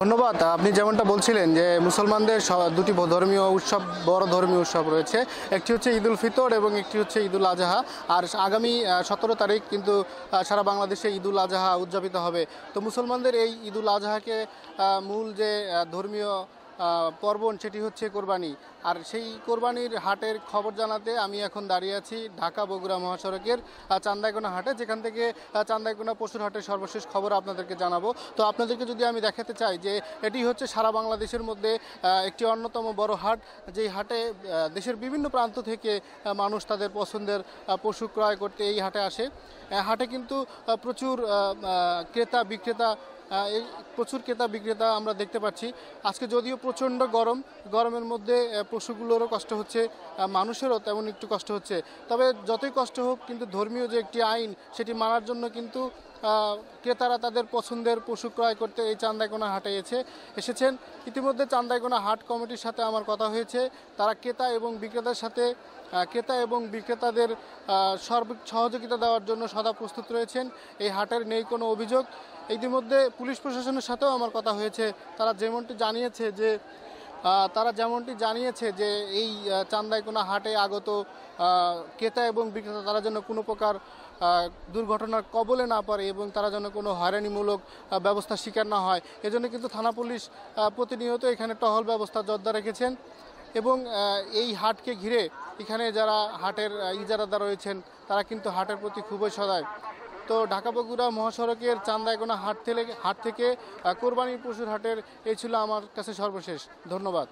ধন্যবাদ। আপনি যেমনটা বলছিলেন যে মুসলমানদের দুটি ধর্মীয় উৎসব, বড় ধর্মীয় উৎসব রয়েছে। একটি হচ্ছে ঈদ উল ফিতর এবং একটি হচ্ছে ঈদ উল আজহা। আর আগামী 17 তারিখ কিন্তু সারা বাংলাদেশে ঈদ উল আজহা উদযাপিত হবে। তো মুসলমানদের এই ঈদ উল আজহাকে মূল যে ধর্মীয় পার্বণ সেটি হচ্ছে কোরবানি। আর সেই কোরবানির হাটের খবর জানাতে আমি এখন দাঁড়িয়ে আছি ঢাকা বগুড়া মহাসড়কের চান্দাইকোনা হাটে, যেখান থেকে চান্দাইকোনা পশুর হাটের সর্বশেষ খবর আপনাদেরকে জানাবো। তো আপনাদেরকে যদি আমি দেখাতে চাই যে এটি হচ্ছে সারা বাংলাদেশের মধ্যে একটি অন্যতম বড় হাট, যেই হাটে দেশের বিভিন্ন প্রান্ত থেকে মানুষ তাদের পছন্দের পশু ক্রয় করতে এই হাটে আসে। হাটে কিন্তু প্রচুর ক্রেতা বিক্রেতা এই প্রচুর ক্রেতা বিক্রেতা আমরা দেখতে পাচ্ছি। আজকে যদিও প্রচণ্ড গরমের মধ্যে পশুগুলোরও কষ্ট হচ্ছে, মানুষেরও তেমন একটু কষ্ট হচ্ছে। তবে যতই কষ্ট হোক, কিন্তু ধর্মীয় যে একটি আইন সেটি মানার জন্য কিন্তু ক্রেতারা তাদের পছন্দের পশু ক্রয় করতে এই চান্দাইকোনা হাটে এসেছেন। ইতিমধ্যে চান্দাইকোনা হাট কমিটির সাথে আমার কথা হয়েছে। তারা ক্রেতা এবং বিক্রেতাদের সার্বিক সহযোগিতা দেওয়ার জন্য সদা প্রস্তুত রয়েছেন। এই হাটের নেই কোনো অভিযোগ। ইতিমধ্যে পুলিশ প্রশাসনের সাথেও আমার কথা হয়েছে। তারা যেমনটি জানিয়েছে যে এই চান্দাইকোনা হাটে আগত ক্রেতা এবং বিক্রেতা তারা যেন কোনো প্রকার দুর্ঘটনার কবলে না পড়ে এবং তারা যেন কোনো হয়রানিমূলক ব্যবস্থা শিকার না হয়, এজন্য কিন্তু থানা পুলিশ প্রতিনিয়ত এখানে টহল ব্যবস্থা জোরদার রেখেছেন। এবং এই হাটকে ঘিরে এখানে যারা হাটের ইজারাদার রয়েছেন তারা কিন্তু হাটের প্রতি খুবই সদয়। তো ঢাকা বগুড়া মহাসড়কের চান্দাইকোনা হাট থেকে কোরবানির পশুর হাটের এই ছিল আমার কাছে সর্বশেষ। ধন্যবাদ।